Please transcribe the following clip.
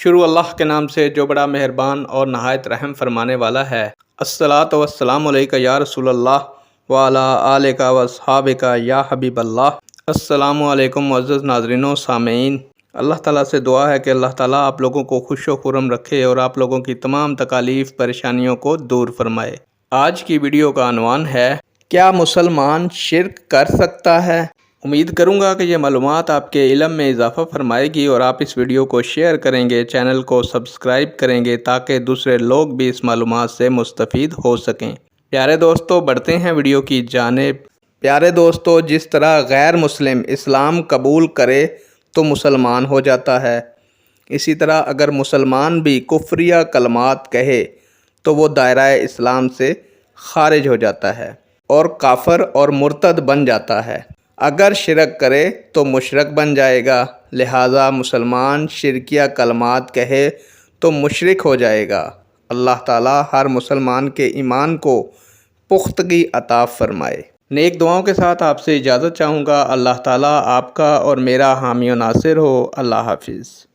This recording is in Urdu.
شروع اللہ کے نام سے جو بڑا مہربان اور نہایت رحم فرمانے والا ہے۔ الصلاۃ والسلام علیکہ یا رسول اللہ وعلی آلک و اصحابک یا حبیب اللہ۔ السلام علیکم معزز ناظرین و سامعین، اللہ تعالیٰ سے دعا ہے کہ اللہ تعالیٰ آپ لوگوں کو خوش و خرم رکھے اور آپ لوگوں کی تمام تکالیف پریشانیوں کو دور فرمائے۔ آج کی ویڈیو کا عنوان ہے، کیا مسلمان شرک کر سکتا ہے؟ امید کروں گا کہ یہ معلومات آپ کے علم میں اضافہ فرمائے گی اور آپ اس ویڈیو کو شیئر کریں گے، چینل کو سبسکرائب کریں گے تاکہ دوسرے لوگ بھی اس معلومات سے مستفید ہو سکیں۔ پیارے دوستو، بڑھتے ہیں ویڈیو کی جانب۔ پیارے دوستو، جس طرح غیر مسلم اسلام قبول کرے تو مسلمان ہو جاتا ہے، اسی طرح اگر مسلمان بھی کفریہ کلمات کہے تو وہ دائرہ اسلام سے خارج ہو جاتا ہے اور کافر اور مرتد بن جاتا ہے۔ اگر شرک کرے تو مشرک بن جائے گا، لہٰذا مسلمان شرکیہ کلمات کہے تو مشرک ہو جائے گا۔ اللہ تعالیٰ ہر مسلمان کے ایمان کو پختگی عطا فرمائے۔ نیک دعاؤں کے ساتھ آپ سے اجازت چاہوں گا۔ اللہ تعالیٰ آپ کا اور میرا حامی و ناصر ہو۔ اللہ حافظ۔